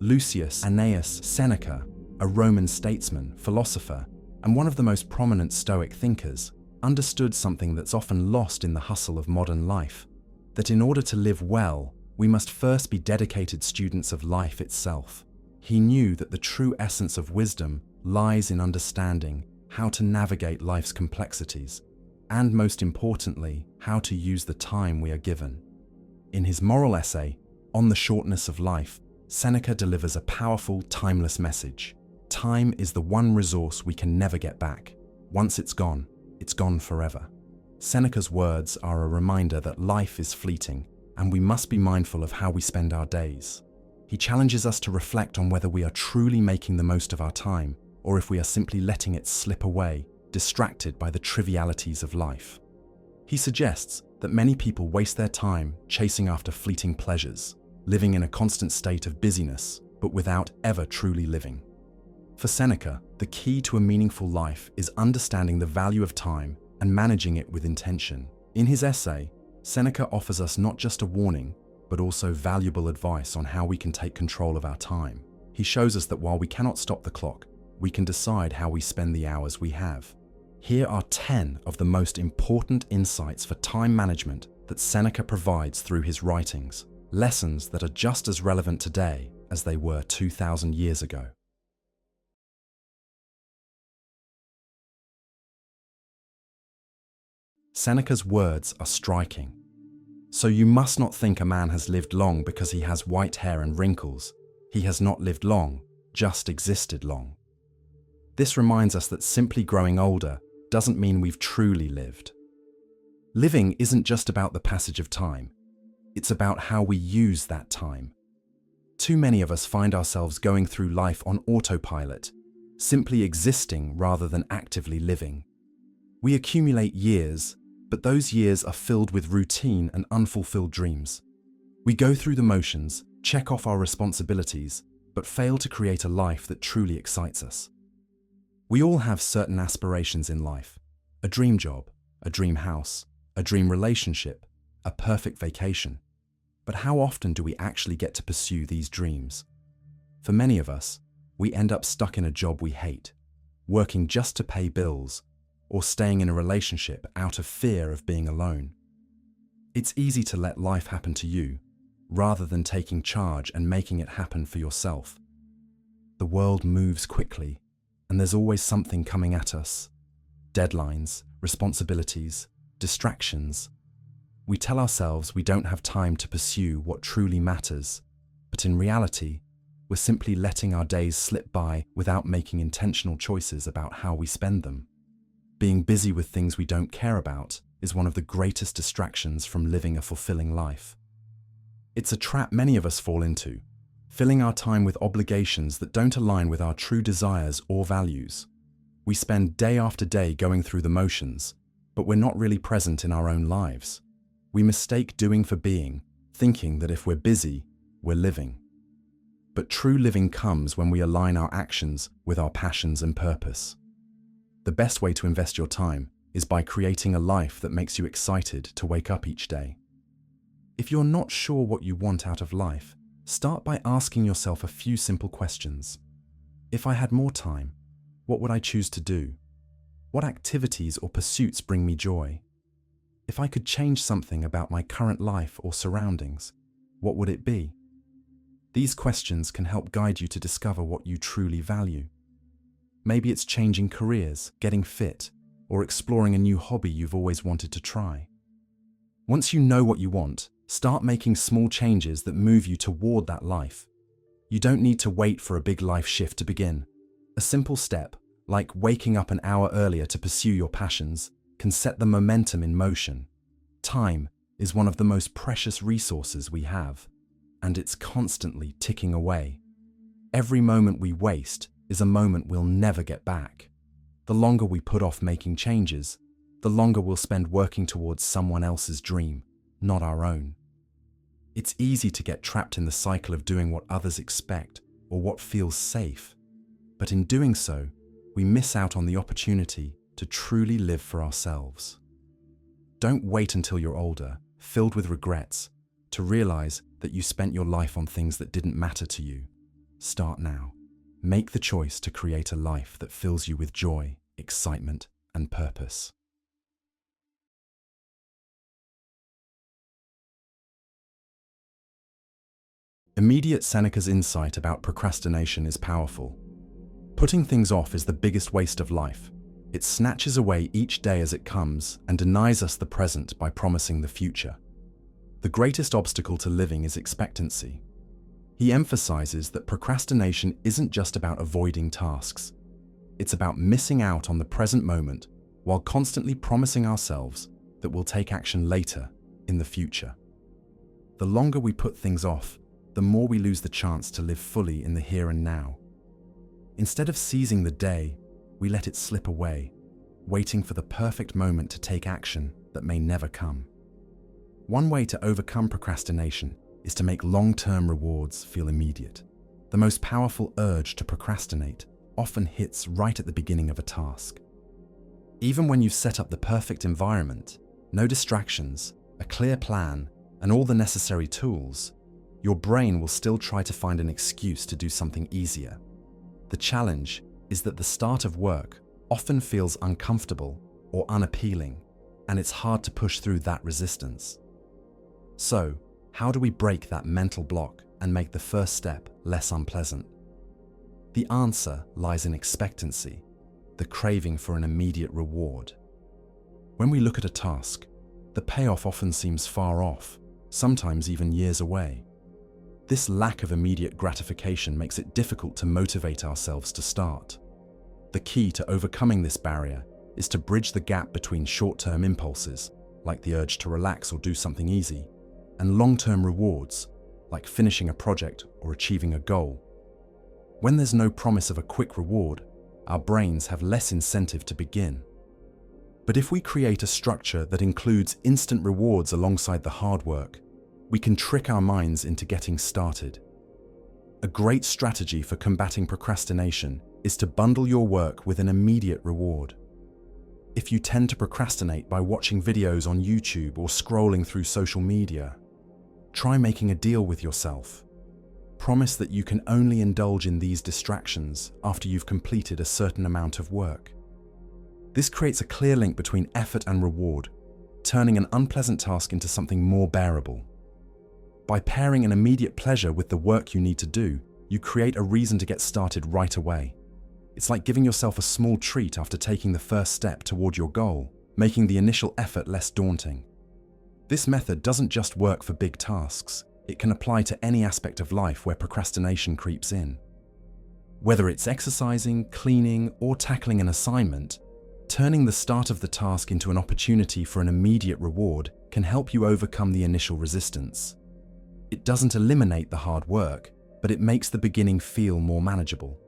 Lucius Annaeus Seneca, a Roman statesman, philosopher, and one of the most prominent Stoic thinkers, understood something that's often lost in the hustle of modern life, that in order to live well, we must first be dedicated students of life itself. He knew that the true essence of wisdom lies in understanding how to navigate life's complexities, and most importantly, how to use the time we are given. In his moral essay, On the Shortness of Life, Seneca delivers a powerful, timeless message. Time is the one resource we can never get back. Once it's gone forever. Seneca's words are a reminder that life is fleeting, and we must be mindful of how we spend our days. He challenges us to reflect on whether we are truly making the most of our time, or if we are simply letting it slip away, distracted by the trivialities of life. He suggests that many people waste their time chasing after fleeting pleasures, living in a constant state of busyness, but without ever truly living. For Seneca, the key to a meaningful life is understanding the value of time and managing it with intention. In his essay, Seneca offers us not just a warning, but also valuable advice on how we can take control of our time. He shows us that while we cannot stop the clock, we can decide how we spend the hours we have. Here are 10 of the most important insights for time management that Seneca provides through his writings, lessons that are just as relevant today as they were 2,000 years ago. Seneca's words are striking. So you must not think a man has lived long because he has white hair and wrinkles. He has not lived long, just existed long. This reminds us that simply growing older doesn't mean we've truly lived. Living isn't just about the passage of time. It's about how we use that time. Too many of us find ourselves going through life on autopilot, simply existing rather than actively living. We accumulate years, but those years are filled with routine and unfulfilled dreams. We go through the motions, check off our responsibilities, but fail to create a life that truly excites us. We all have certain aspirations in life: a dream job, a dream house, a dream relationship, a perfect vacation. But how often do we actually get to pursue these dreams? For many of us, we end up stuck in a job we hate, working just to pay bills, or staying in a relationship out of fear of being alone. It's easy to let life happen to you, rather than taking charge and making it happen for yourself. The world moves quickly, and there's always something coming at us. Deadlines, responsibilities, distractions. We tell ourselves we don't have time to pursue what truly matters, but in reality, we're simply letting our days slip by without making intentional choices about how we spend them. Being busy with things we don't care about is one of the greatest distractions from living a fulfilling life. It's a trap many of us fall into, filling our time with obligations that don't align with our true desires or values. We spend day after day going through the motions, but we're not really present in our own lives. We mistake doing for being, thinking that if we're busy, we're living. But true living comes when we align our actions with our passions and purpose. The best way to invest your time is by creating a life that makes you excited to wake up each day. If you're not sure what you want out of life, start by asking yourself a few simple questions. If I had more time, what would I choose to do? What activities or pursuits bring me joy? If I could change something about my current life or surroundings, what would it be? These questions can help guide you to discover what you truly value. Maybe it's changing careers, getting fit, or exploring a new hobby you've always wanted to try. Once you know what you want, start making small changes that move you toward that life. You don't need to wait for a big life shift to begin. A simple step, like waking up an hour earlier to pursue your passions, can set the momentum in motion. Time is one of the most precious resources we have, and it's constantly ticking away. Every moment we waste is a moment we'll never get back. The longer we put off making changes, the longer we'll spend working towards someone else's dream, not our own. It's easy to get trapped in the cycle of doing what others expect or what feels safe. But in doing so, we miss out on the opportunity to truly live for ourselves. Don't wait until you're older, filled with regrets, to realize that you spent your life on things that didn't matter to you. Start now. Make the choice to create a life that fills you with joy, excitement, and purpose. Immediate Seneca's insight about procrastination is powerful. Putting things off is the biggest waste of life. It snatches away each day as it comes and denies us the present by promising the future. The greatest obstacle to living is expectancy. He emphasizes that procrastination isn't just about avoiding tasks. It's about missing out on the present moment while constantly promising ourselves that we'll take action later, in the future. The longer we put things off, the more we lose the chance to live fully in the here and now. Instead of seizing the day, we let it slip away, waiting for the perfect moment to take action that may never come. One way to overcome procrastination is to make long-term rewards feel immediate. The most powerful urge to procrastinate often hits right at the beginning of a task. Even when you've set up the perfect environment, no distractions, a clear plan, and all the necessary tools, your brain will still try to find an excuse to do something easier. The challenge is that the start of work often feels uncomfortable or unappealing, and it's hard to push through that resistance. So, how do we break that mental block and make the first step less unpleasant? The answer lies in expectancy, the craving for an immediate reward. When we look at a task, the payoff often seems far off, sometimes even years away. This lack of immediate gratification makes it difficult to motivate ourselves to start. The key to overcoming this barrier is to bridge the gap between short-term impulses, like the urge to relax or do something easy, and long-term rewards, like finishing a project or achieving a goal. When there's no promise of a quick reward, our brains have less incentive to begin. But if we create a structure that includes instant rewards alongside the hard work, we can trick our minds into getting started. A great strategy for combating procrastination is to bundle your work with an immediate reward. If you tend to procrastinate by watching videos on YouTube or scrolling through social media, try making a deal with yourself. Promise that you can only indulge in these distractions after you've completed a certain amount of work. This creates a clear link between effort and reward, turning an unpleasant task into something more bearable. By pairing an immediate pleasure with the work you need to do, you create a reason to get started right away. It's like giving yourself a small treat after taking the first step toward your goal, making the initial effort less daunting. This method doesn't just work for big tasks, it can apply to any aspect of life where procrastination creeps in. Whether it's exercising, cleaning, or tackling an assignment, turning the start of the task into an opportunity for an immediate reward can help you overcome the initial resistance. It doesn't eliminate the hard work, but it makes the beginning feel more manageable.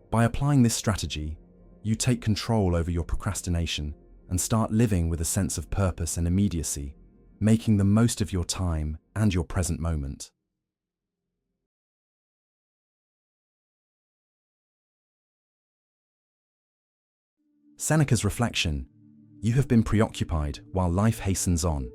By applying this strategy, you take control over your procrastination and start living with a sense of purpose and immediacy, making the most of your time and your present moment. Seneca's reflection: you have been preoccupied while life hastens on.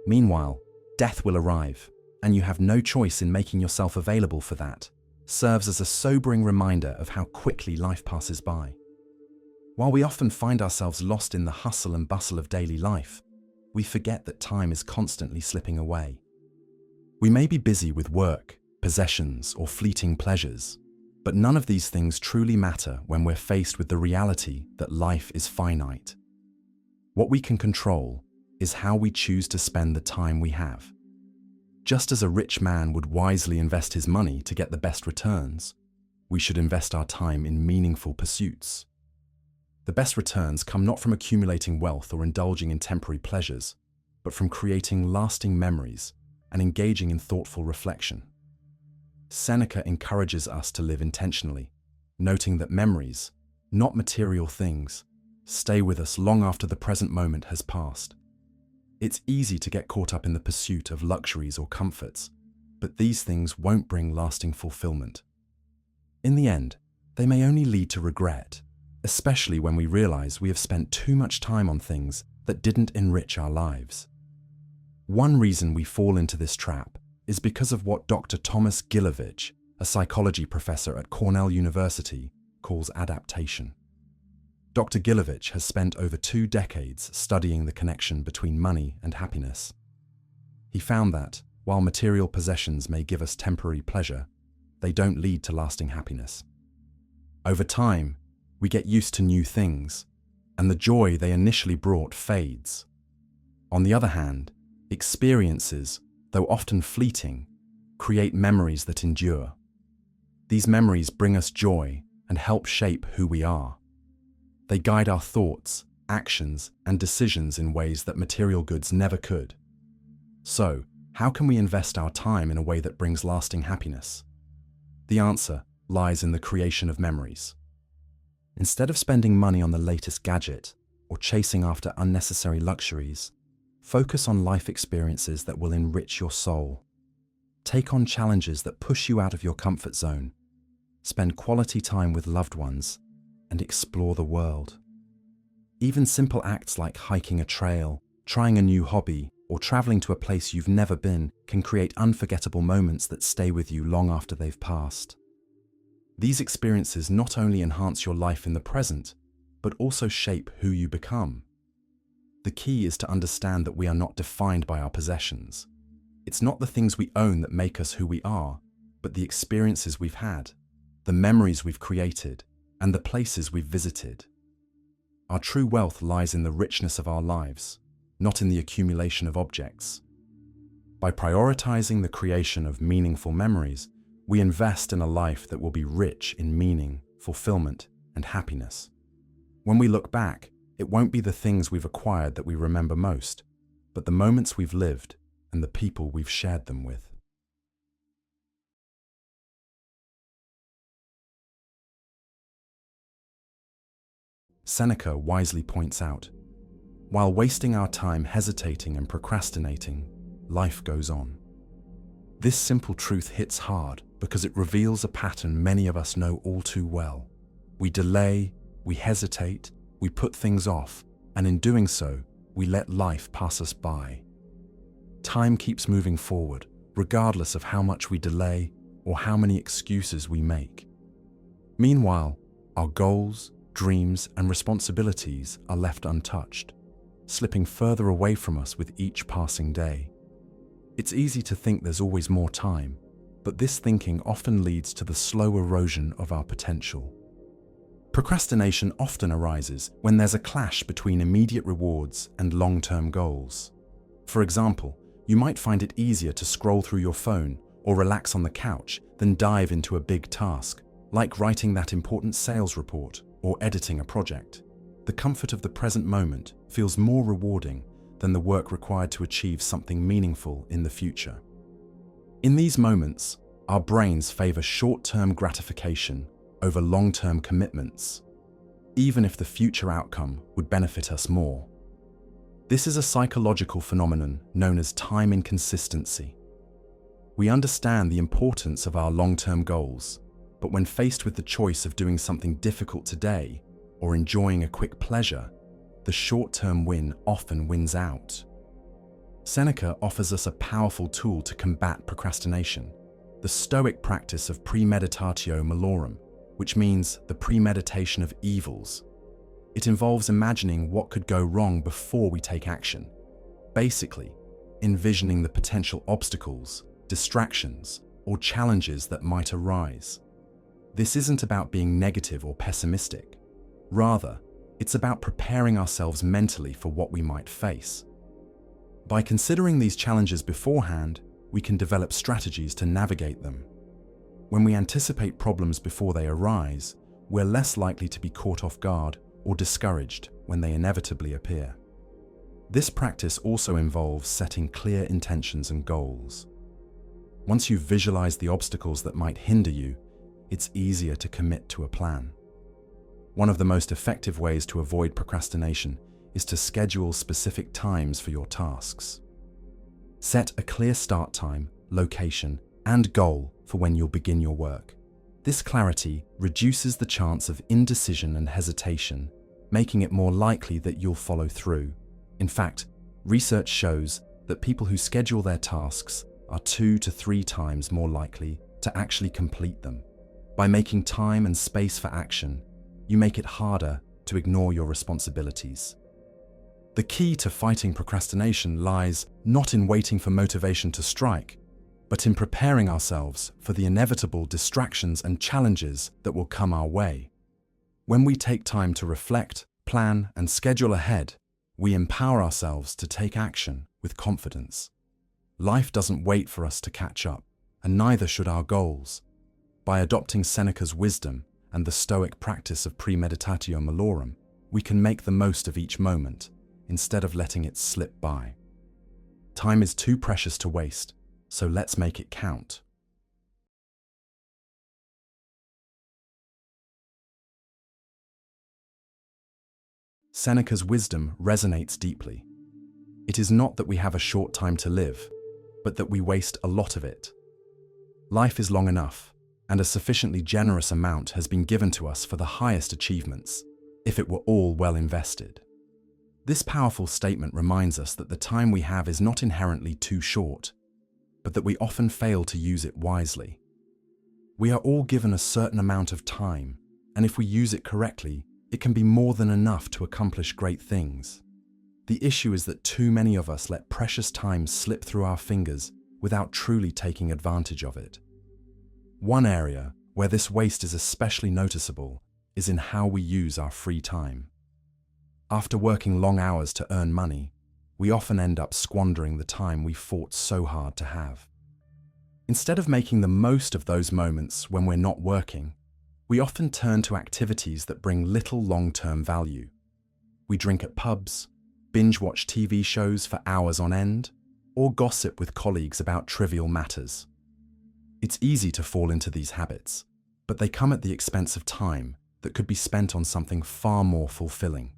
Meanwhile, death will arrive, and you have no choice in making yourself available for that, serves as a sobering reminder of how quickly life passes by. While we often find ourselves lost in the hustle and bustle of daily life, we forget that time is constantly slipping away. We may be busy with work, possessions, or fleeting pleasures, but none of these things truly matter when we're faced with the reality that life is finite. What we can control is how we choose to spend the time we have. Just as a rich man would wisely invest his money to get the best returns, we should invest our time in meaningful pursuits. The best returns come not from accumulating wealth or indulging in temporary pleasures, but from creating lasting memories and engaging in thoughtful reflection. Seneca encourages us to live intentionally, noting that memories, not material things, stay with us long after the present moment has passed. It's easy to get caught up in the pursuit of luxuries or comforts, but these things won't bring lasting fulfillment. In the end, they may only lead to regret, especially when we realize we have spent too much time on things that didn't enrich our lives. One reason we fall into this trap is because of what Dr. Thomas Gilovich, a a psychology professor at Cornell University, calls adaptation. Dr. Gilovich has spent over 2 decades studying the connection between money and happiness. He found that, while material possessions may give us temporary pleasure, they don't lead to lasting happiness. Over time, we get used to new things, and the joy they initially brought fades. On the other hand, experiences, though often fleeting, create memories that endure. These memories bring us joy and help shape who we are. They guide our thoughts, actions, and decisions in ways that material goods never could. So, how can we invest our time in a way that brings lasting happiness? The answer lies in the creation of memories. Instead of spending money on the latest gadget or chasing after unnecessary luxuries, focus on life experiences that will enrich your soul. Take on challenges that push you out of your comfort zone. Spend quality time with loved ones and explore the world. Even simple acts like hiking a trail, trying a new hobby, or traveling to a place you've never been can create unforgettable moments that stay with you long after they've passed. These experiences not only enhance your life in the present, but also shape who you become. The key is to understand that we are not defined by our possessions. It's not the things we own that make us who we are, but the experiences we've had, the memories we've created, and the places we've visited. Our true wealth lies in the richness of our lives, not in the accumulation of objects. By prioritizing the creation of meaningful memories, we invest in a life that will be rich in meaning, fulfillment, and happiness. When we look back, it won't be the things we've acquired that we remember most, but the moments we've lived and the people we've shared them with. Seneca wisely points out, while wasting our time hesitating and procrastinating, life goes on. This simple truth hits hard because it reveals a pattern many of us know all too well. We delay, we hesitate, we put things off, and in doing so, we let life pass us by. Time keeps moving forward, regardless of how much we delay or how many excuses we make. Meanwhile, our goals, dreams, and responsibilities are left untouched, slipping further away from us with each passing day. It's easy to think there's always more time, but this thinking often leads to the slow erosion of our potential. Procrastination often arises when there's a clash between immediate rewards and long-term goals. For example, you might find it easier to scroll through your phone or relax on the couch than dive into a big task, like writing that important sales report or editing a project. The comfort of the present moment feels more rewarding than the work required to achieve something meaningful in the future. In these moments, our brains favor short-term gratification over long-term commitments, even if the future outcome would benefit us more. This is a psychological phenomenon known as time inconsistency. We understand the importance of our long-term goals, but when faced with the choice of doing something difficult today or enjoying a quick pleasure, the short-term win often wins out. Seneca offers us a powerful tool to combat procrastination, the Stoic practice of premeditatio malorum, which means the premeditation of evils. It involves imagining what could go wrong before we take action. Basically, envisioning the potential obstacles, distractions, or challenges that might arise. This isn't about being negative or pessimistic. Rather, it's about preparing ourselves mentally for what we might face. By considering these challenges beforehand, we can develop strategies to navigate them. When we anticipate problems before they arise, we're less likely to be caught off guard or discouraged when they inevitably appear. This practice also involves setting clear intentions and goals. Once you've visualized the obstacles that might hinder you, it's easier to commit to a plan. One of the most effective ways to avoid procrastination is to schedule specific times for your tasks. Set a clear start time, location, and goal for when you'll begin your work. This clarity reduces the chance of indecision and hesitation, making it more likely that you'll follow through. In fact, research shows that people who schedule their tasks are 2 to 3 times more likely to actually complete them. By making time and space for action, you make it harder to ignore your responsibilities. The key to fighting procrastination lies not in waiting for motivation to strike, but in preparing ourselves for the inevitable distractions and challenges that will come our way. When we take time to reflect, plan, and schedule ahead, we empower ourselves to take action with confidence. Life doesn't wait for us to catch up, and neither should our goals. By adopting Seneca's wisdom and the Stoic practice of premeditatio malorum, we can make the most of each moment, instead of letting it slip by. Time is too precious to waste, so let's make it count. Seneca's wisdom resonates deeply. It is not that we have a short time to live, but that we waste a lot of it. Life is long enough, and a sufficiently generous amount has been given to us for the highest achievements, if it were all well invested. This powerful statement reminds us that the time we have is not inherently too short, but that we often fail to use it wisely. We are all given a certain amount of time, and if we use it correctly, it can be more than enough to accomplish great things. The issue is that too many of us let precious time slip through our fingers without truly taking advantage of it. One area where this waste is especially noticeable is in how we use our free time. After working long hours to earn money, we often end up squandering the time we fought so hard to have. Instead of making the most of those moments when we're not working, we often turn to activities that bring little long-term value. We drink at pubs, binge-watch TV shows for hours on end, or gossip with colleagues about trivial matters. It's easy to fall into these habits, but they come at the expense of time that could be spent on something far more fulfilling.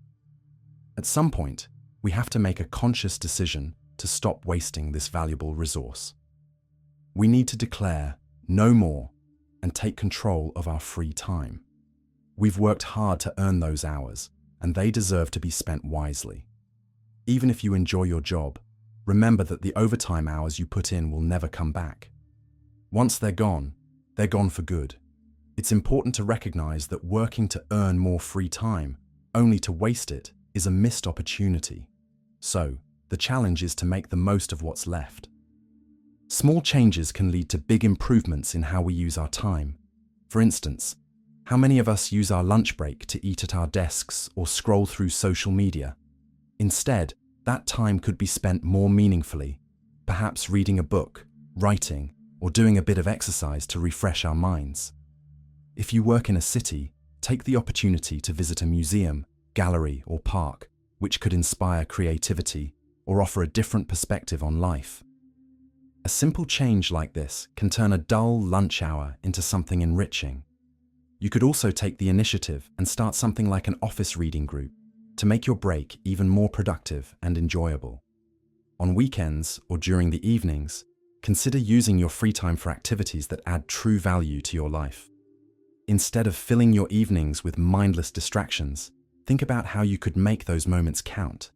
At some point, we have to make a conscious decision to stop wasting this valuable resource. We need to declare no more and take control of our free time. We've worked hard to earn those hours, and they deserve to be spent wisely. Even if you enjoy your job, remember that the overtime hours you put in will never come back. Once they're gone for good. It's important to recognize that working to earn more free time, only to waste it, is a missed opportunity. So, the challenge is to make the most of what's left. Small changes can lead to big improvements in how we use our time. For instance, how many of us use our lunch break to eat at our desks or scroll through social media? Instead, that time could be spent more meaningfully, perhaps reading a book, writing, or doing a bit of exercise to refresh our minds. If you work in a city, take the opportunity to visit a museum, gallery, or park, which could inspire creativity or offer a different perspective on life. A simple change like this can turn a dull lunch hour into something enriching. You could also take the initiative and start something like an office reading group to make your break even more productive and enjoyable. On weekends or during the evenings, consider using your free time for activities that add true value to your life. Instead of filling your evenings with mindless distractions, think about how you could make those moments count.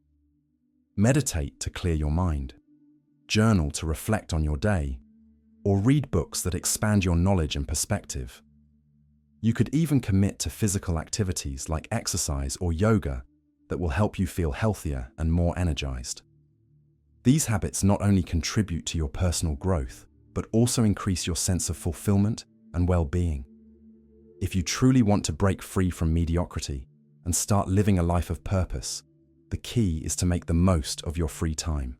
Meditate to clear your mind, journal to reflect on your day, or read books that expand your knowledge and perspective. You could even commit to physical activities like exercise or yoga that will help you feel healthier and more energized. These habits not only contribute to your personal growth, but also increase your sense of fulfillment and well-being. If you truly want to break free from mediocrity and start living a life of purpose, the key is to make the most of your free time.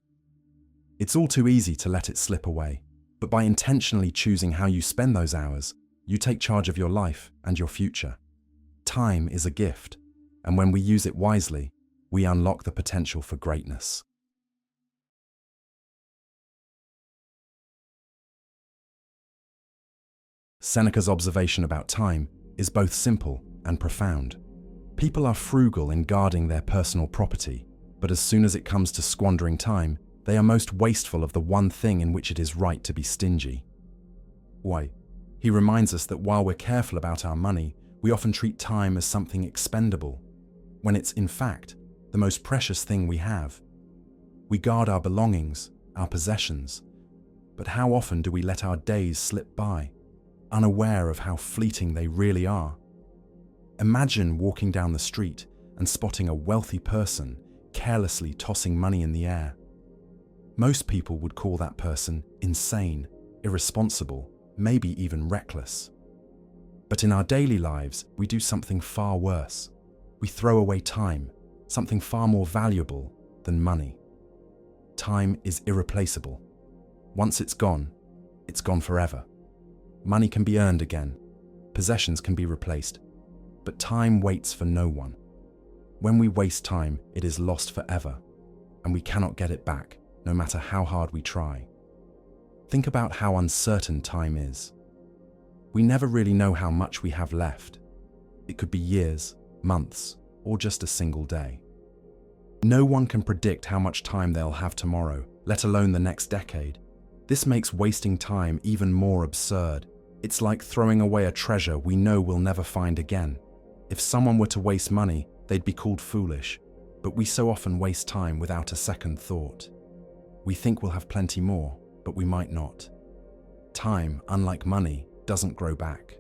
It's all too easy to let it slip away, but by intentionally choosing how you spend those hours, you take charge of your life and your future. Time is a gift, and when we use it wisely, we unlock the potential for greatness. Seneca's observation about time is both simple and profound. People are frugal in guarding their personal property, but as soon as it comes to squandering time, they are most wasteful of the one thing in which it is right to be stingy. Why? He reminds us that while we're careful about our money, we often treat time as something expendable, when it's in fact the most precious thing we have. We guard our belongings, our possessions, but how often do we let our days slip by? unaware of how fleeting they really are. Imagine walking down the street and spotting a wealthy person carelessly tossing money in the air. Most people would call that person insane, irresponsible, maybe even reckless. But in our daily lives, we do something far worse. We throw away time, something far more valuable than money. Time is irreplaceable. Once it's gone forever. Money can be earned again, possessions can be replaced, but time waits for no one. When we waste time, it is lost forever, and we cannot get it back, no matter how hard we try. Think about how uncertain time is. We never really know how much we have left. It could be years, months, or just a single day. No one can predict how much time they'll have tomorrow, let alone the next decade. This makes wasting time even more absurd. It's like throwing away a treasure we know we'll never find again. If someone were to waste money, they'd be called foolish, but we so often waste time without a second thought. We think we'll have plenty more, but we might not. Time, unlike money, doesn't grow back.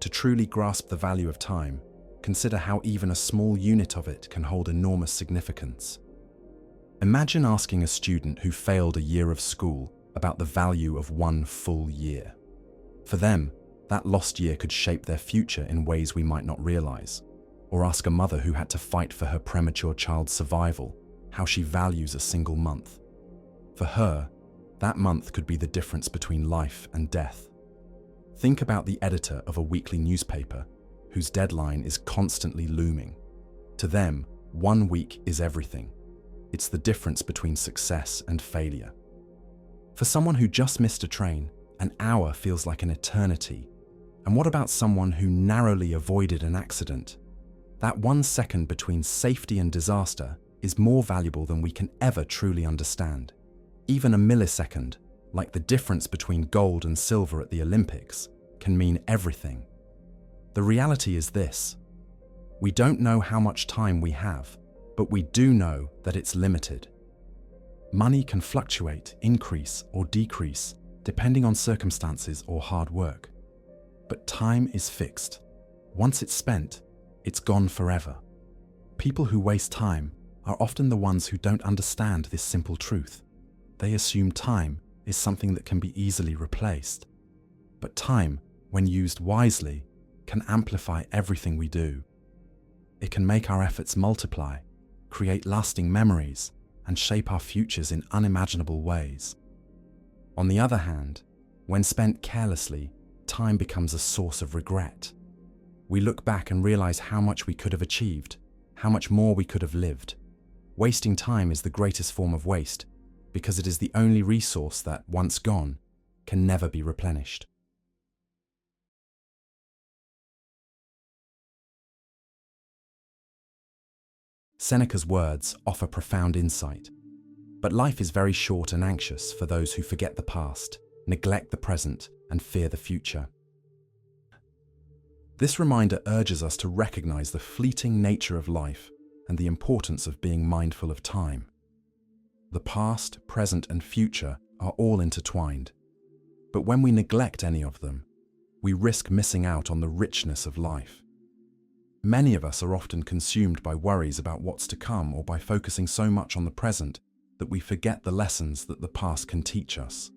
To truly grasp the value of time, consider how even a small unit of it can hold enormous significance. Imagine asking a student who failed a year of school about the value of one full year. For them, that lost year could shape their future in ways we might not realize. Or ask a mother who had to fight for her premature child's survival how she values a single month. For her, that month could be the difference between life and death. Think about the editor of a weekly newspaper whose deadline is constantly looming. To them, 1 week is everything. It's the difference between success and failure. For someone who just missed a train, an hour feels like an eternity. And what about someone who narrowly avoided an accident? That 1 second between safety and disaster is more valuable than we can ever truly understand. Even a millisecond, like the difference between gold and silver at the Olympics, can mean everything. The reality is this: we don't know how much time we have, but we do know that it's limited. Money can fluctuate, increase, or decrease, depending on circumstances or hard work. But time is fixed. Once it's spent, it's gone forever. People who waste time are often the ones who don't understand this simple truth. They assume time is something that can be easily replaced. But time, when used wisely, can amplify everything we do. It can make our efforts multiply, create lasting memories, and shape our futures in unimaginable ways. On the other hand, when spent carelessly, time becomes a source of regret. We look back and realize how much we could have achieved, how much more we could have lived. Wasting time is the greatest form of waste because it is the only resource that, once gone, can never be replenished. Seneca's words offer profound insight, but life is very short and anxious for those who forget the past, neglect the present, and fear the future. This reminder urges us to recognize the fleeting nature of life and the importance of being mindful of time. The past, present, and future are all intertwined, but when we neglect any of them, we risk missing out on the richness of life. Many of us are often consumed by worries about what's to come or by focusing so much on the present that we forget the lessons that the past can teach us.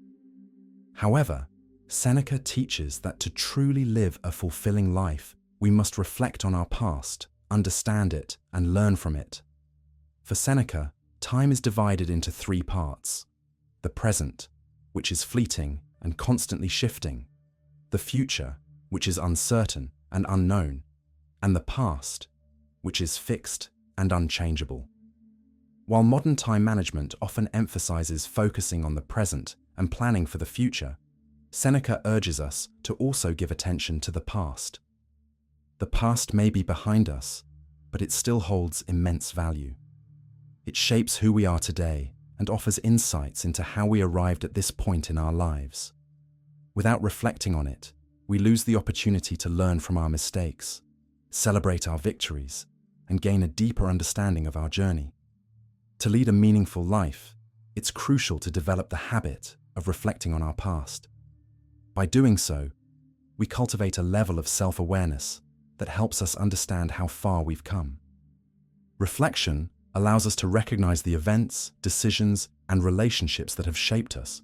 However, Seneca teaches that to truly live a fulfilling life, we must reflect on our past, understand it, and learn from it. For Seneca, time is divided into 3 parts: the present, which is fleeting and constantly shifting; the future, which is uncertain and unknown; and the past, which is fixed and unchangeable. While modern time management often emphasizes focusing on the present and planning for the future, Seneca urges us to also give attention to the past. The past may be behind us, but it still holds immense value. It shapes who we are today and offers insights into how we arrived at this point in our lives. Without reflecting on it, we lose the opportunity to learn from our mistakes, celebrate our victories, and gain a deeper understanding of our journey. To lead a meaningful life, it's crucial to develop the habit of reflecting on our past. By doing so, we cultivate a level of self-awareness that helps us understand how far we've come. Reflection allows us to recognize the events, decisions, and relationships that have shaped us.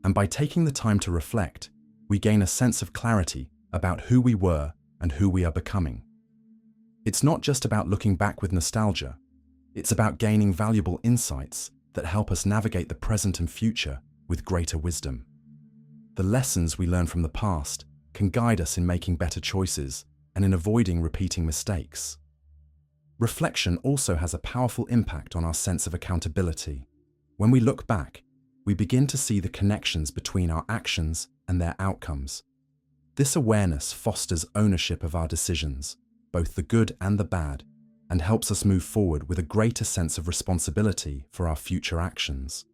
And by taking the time to reflect, we gain a sense of clarity about who we were and who we are becoming. It's not just about looking back with nostalgia. It's about gaining valuable insights that help us navigate the present and future with greater wisdom. The lessons we learn from the past can guide us in making better choices and in avoiding repeating mistakes. Reflection also has a powerful impact on our sense of accountability. When we look back, we begin to see the connections between our actions and their outcomes. This awareness fosters ownership of our decisions, both the good and the bad, and helps us move forward with a greater sense of responsibility for our future actions.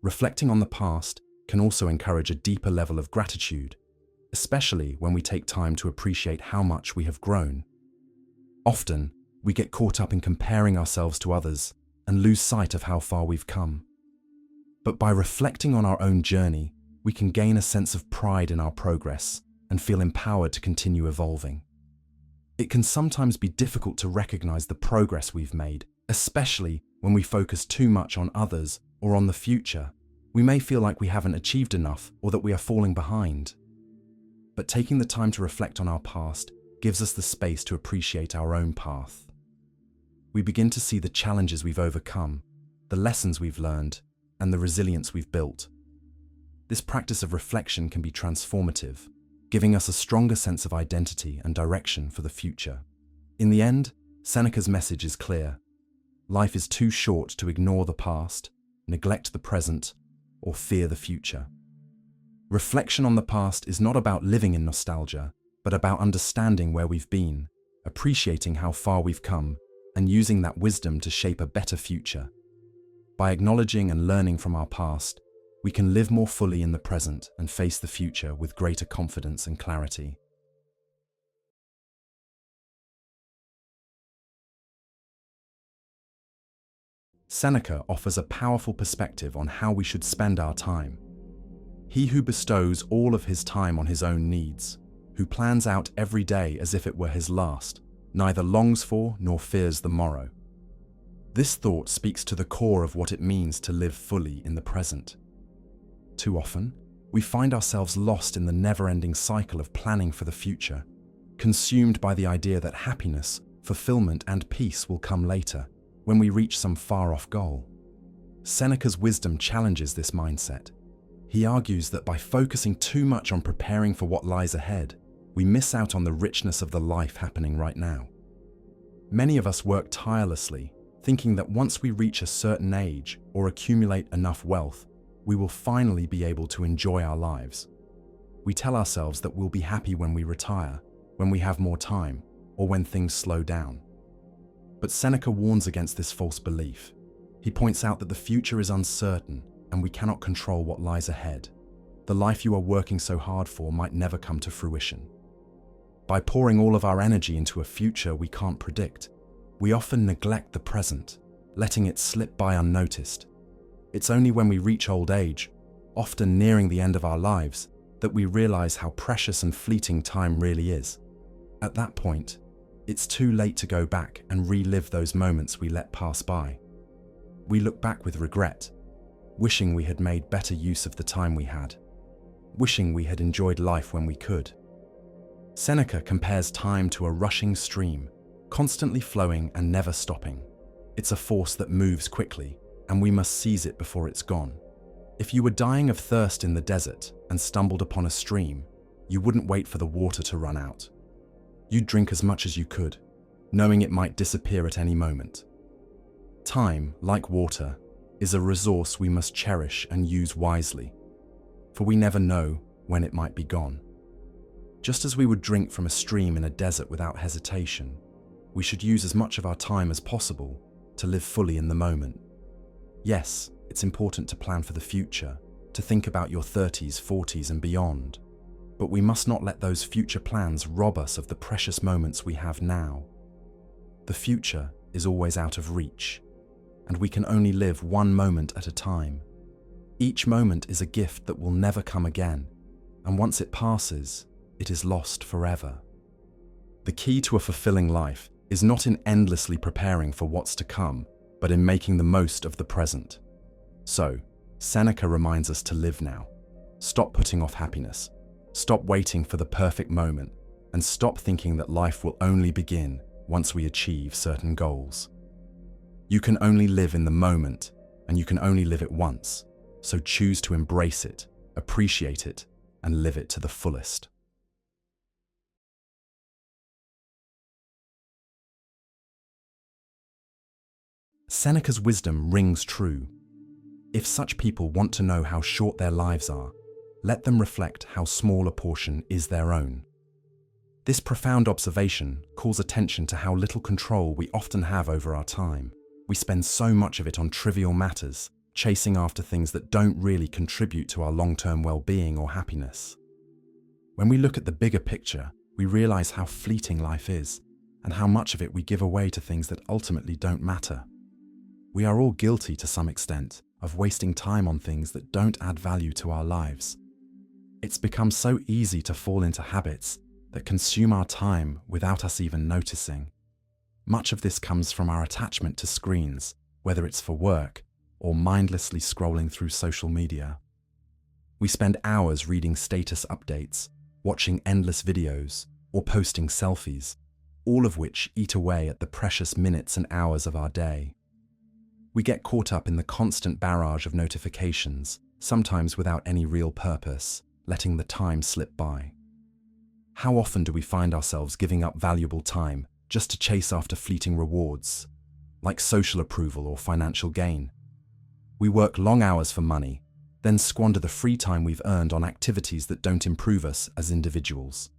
Reflecting on the past can also encourage a deeper level of gratitude, especially when we take time to appreciate how much we have grown. Often, we get caught up in comparing ourselves to others and lose sight of how far we've come. But by reflecting on our own journey, we can gain a sense of pride in our progress and feel empowered to continue evolving. It can sometimes be difficult to recognize the progress we've made, especially when we focus too much on others or on the future. We may feel like we haven't achieved enough or that we are falling behind. But taking the time to reflect on our past gives us the space to appreciate our own path. We begin to see the challenges we've overcome, the lessons we've learned, and the resilience we've built. This practice of reflection can be transformative, giving us a stronger sense of identity and direction for the future. In the end, Seneca's message is clear. Life is too short to ignore the past, neglect the present, or fear the future. Reflection on the past is not about living in nostalgia, but about understanding where we've been, appreciating how far we've come, and using that wisdom to shape a better future. By acknowledging and learning from our past, we can live more fully in the present and face the future with greater confidence and clarity. Seneca offers a powerful perspective on how we should spend our time. He who bestows all of his time on his own needs, who plans out every day as if it were his last, neither longs for nor fears the morrow. This thought speaks to the core of what it means to live fully in the present. Too often, we find ourselves lost in the never-ending cycle of planning for the future, consumed by the idea that happiness, fulfillment, and peace will come later, when we reach some far-off goal. Seneca's wisdom challenges this mindset. He argues that by focusing too much on preparing for what lies ahead, we miss out on the richness of the life happening right now. Many of us work tirelessly, thinking that once we reach a certain age or accumulate enough wealth, we will finally be able to enjoy our lives. We tell ourselves that we'll be happy when we retire, when we have more time, or when things slow down. But Seneca warns against this false belief. He points out that the future is uncertain and we cannot control what lies ahead. The life you are working so hard for might never come to fruition. By pouring all of our energy into a future we can't predict, we often neglect the present, letting it slip by unnoticed. It's only when we reach old age, often nearing the end of our lives, that we realize how precious and fleeting time really is. At that point, it's too late to go back and relive those moments we let pass by. We look back with regret, wishing we had made better use of the time we had, wishing we had enjoyed life when we could. Seneca compares time to a rushing stream, constantly flowing and never stopping. It's a force that moves quickly, and we must seize it before it's gone. If you were dying of thirst in the desert and stumbled upon a stream, you wouldn't wait for the water to run out. You'd drink as much as you could, knowing it might disappear at any moment. Time, like water, is a resource we must cherish and use wisely, for we never know when it might be gone. Just as we would drink from a stream in a desert without hesitation, we should use as much of our time as possible to live fully in the moment. Yes, it's important to plan for the future, to think about your 30s, 40s, and beyond. But we must not let those future plans rob us of the precious moments we have now. The future is always out of reach, and we can only live one moment at a time. Each moment is a gift that will never come again, and once it passes, it is lost forever. The key to a fulfilling life is not in endlessly preparing for what's to come, but in making the most of the present. So, Seneca reminds us to live now. Stop putting off happiness. Stop waiting for the perfect moment, and stop thinking that life will only begin once we achieve certain goals. You can only live in the moment, and you can only live it once, so choose to embrace it, appreciate it, and live it to the fullest. Seneca's wisdom rings true. If such people want to know how short their lives are, let them reflect how small a portion is their own. This profound observation calls attention to how little control we often have over our time. We spend so much of it on trivial matters, chasing after things that don't really contribute to our long-term well-being or happiness. When we look at the bigger picture, we realize how fleeting life is, and how much of it we give away to things that ultimately don't matter. We are all guilty to some extent of wasting time on things that don't add value to our lives. It's become so easy to fall into habits that consume our time without us even noticing. Much of this comes from our attachment to screens, whether it's for work or mindlessly scrolling through social media. We spend hours reading status updates, watching endless videos, or posting selfies, all of which eat away at the precious minutes and hours of our day. We get caught up in the constant barrage of notifications, sometimes without any real purpose, letting the time slip by. How often do we find ourselves giving up valuable time just to chase after fleeting rewards, like social approval or financial gain? We work long hours for money, then squander the free time we've earned on activities that don't improve us as individuals.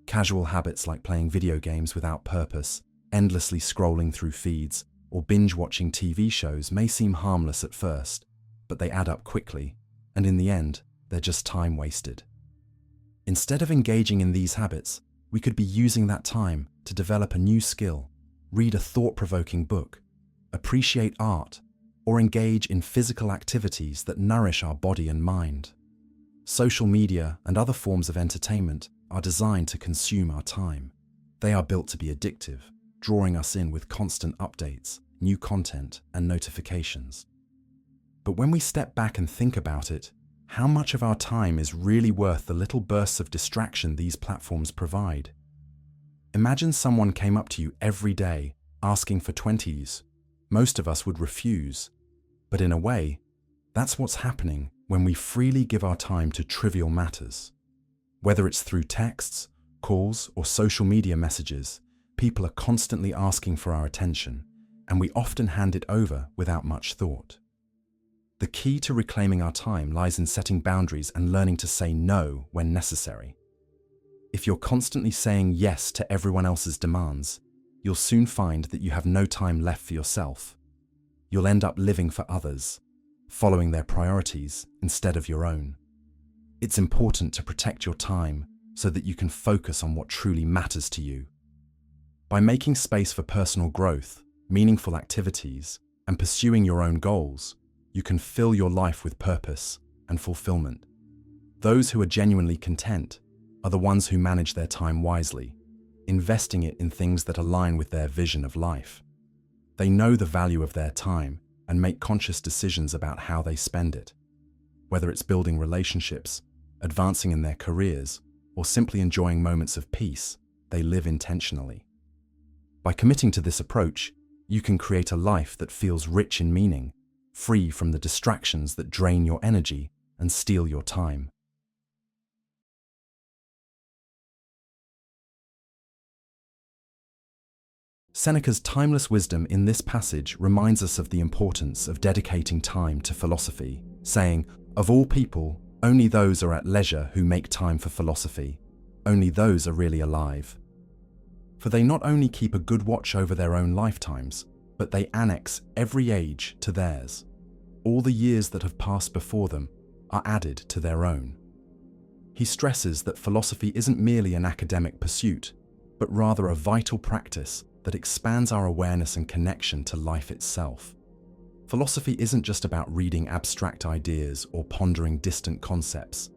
Casual habits like playing video games without purpose, endlessly scrolling through feeds, or binge-watching TV shows may seem harmless at first, but they add up quickly, and in the end, they're just time wasted. Instead of engaging in these habits, we could be using that time to develop a new skill, read a thought-provoking book, appreciate art, or engage in physical activities that nourish our body and mind. Social media and other forms of entertainment are designed to consume our time. They are built to be addictive, drawing us in with constant updates, new content, and notifications. But when we step back and think about it, how much of our time is really worth the little bursts of distraction these platforms provide? Imagine someone came up to you every day asking for 20s. Most of us would refuse. But in a way, that's what's happening when we freely give our time to trivial matters. Whether it's through texts, calls, or social media messages, people are constantly asking for our attention, and we often hand it over without much thought. The key to reclaiming our time lies in setting boundaries and learning to say no when necessary. If you're constantly saying yes to everyone else's demands, you'll soon find that you have no time left for yourself. You'll end up living for others, following their priorities instead of your own. It's important to protect your time so that you can focus on what truly matters to you. By making space for personal growth, meaningful activities, and pursuing your own goals, you can fill your life with purpose and fulfillment. Those who are genuinely content are the ones who manage their time wisely, investing it in things that align with their vision of life. They know the value of their time and make conscious decisions about how they spend it. Whether it's building relationships, advancing in their careers, or simply enjoying moments of peace, they live intentionally. By committing to this approach, you can create a life that feels rich in meaning, free from the distractions that drain your energy and steal your time. Seneca's timeless wisdom in this passage reminds us of the importance of dedicating time to philosophy, saying, "Of all people, only those are at leisure who make time for philosophy. Only those are really alive." For they not only keep a good watch over their own lifetimes, but they annex every age to theirs. All the years that have passed before them are added to their own. He stresses that philosophy isn't merely an academic pursuit, but rather a vital practice that expands our awareness and connection to life itself. Philosophy isn't just about reading abstract ideas or pondering distant concepts.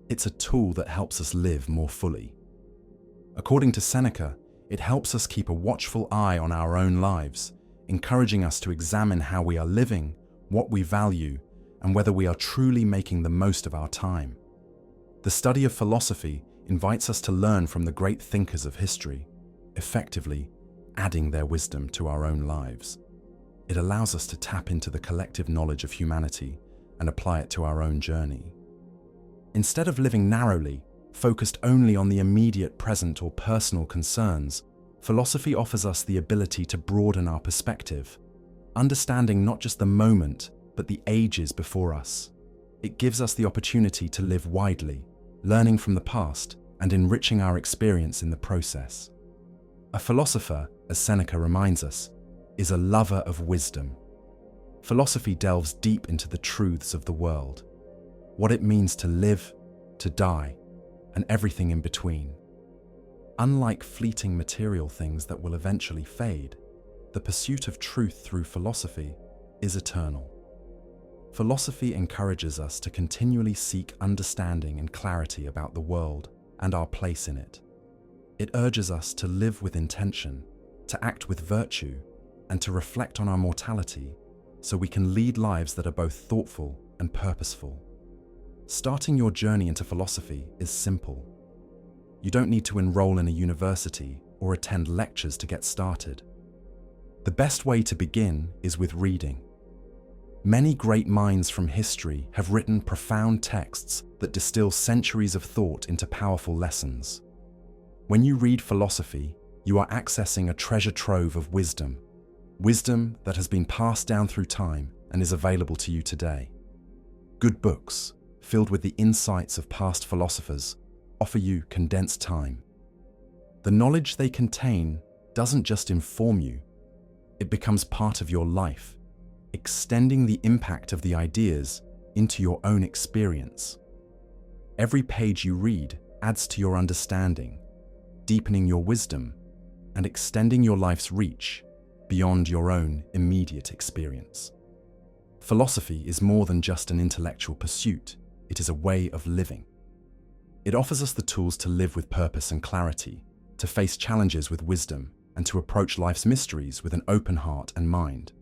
It's a tool that helps us live more fully. According to Seneca, it helps us keep a watchful eye on our own lives, encouraging us to examine how we are living, what we value, and whether we are truly making the most of our time. The study of philosophy invites us to learn from the great thinkers of history, effectively adding their wisdom to our own lives. It allows us to tap into the collective knowledge of humanity and apply it to our own journey. Instead of living narrowly, focused only on the immediate present or personal concerns, philosophy offers us the ability to broaden our perspective, understanding not just the moment, but the ages before us. It gives us the opportunity to live widely, learning from the past and enriching our experience in the process. A philosopher, as Seneca reminds us, is a lover of wisdom. Philosophy delves deep into the truths of the world, what it means to live, to die, and everything in between. Unlike fleeting material things that will eventually fade, the pursuit of truth through philosophy is eternal. Philosophy encourages us to continually seek understanding and clarity about the world and our place in it. It urges us to live with intention, to act with virtue, and to reflect on our mortality so we can lead lives that are both thoughtful and purposeful. Starting your journey into philosophy is simple. You don't need to enroll in a university or attend lectures to get started. The best way to begin is with reading. Many great minds from history have written profound texts that distill centuries of thought into powerful lessons. When you read philosophy, you are accessing a treasure trove of wisdom that has been passed down through time and is available to you today. Good books, filled with the insights of past philosophers, offer you condensed time. The knowledge they contain doesn't just inform you, it becomes part of your life, extending the impact of the ideas into your own experience. Every page you read adds to your understanding, deepening your wisdom, and extending your life's reach beyond your own immediate experience. Philosophy is more than just an intellectual pursuit, it is a way of living. It offers us the tools to live with purpose and clarity, to face challenges with wisdom, and to approach life's mysteries with an open heart and mind.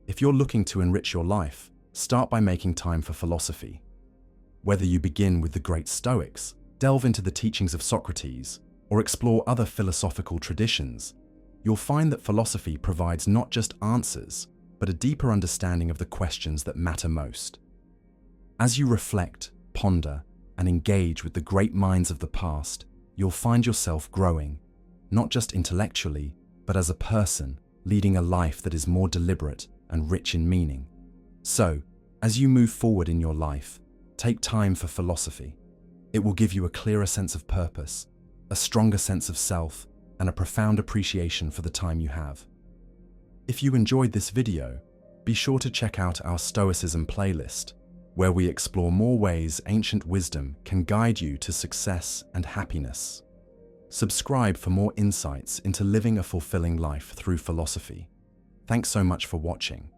If you're looking to enrich your life, start by making time for philosophy. Whether you begin with the great Stoics, delve into the teachings of Socrates, or explore other philosophical traditions, you'll find that philosophy provides not just answers, but a deeper understanding of the questions that matter most. As you reflect, ponder, and engage with the great minds of the past, you'll find yourself growing, not just intellectually, but as a person, leading a life that is more deliberate and rich in meaning. So, as you move forward in your life, take time for philosophy. It will give you a clearer sense of purpose, a stronger sense of self, and a profound appreciation for the time you have. If you enjoyed this video, be sure to check out our Stoicism playlist, where we explore more ways ancient wisdom can guide you to success and happiness. Subscribe for more insights into living a fulfilling life through philosophy. Thanks so much for watching.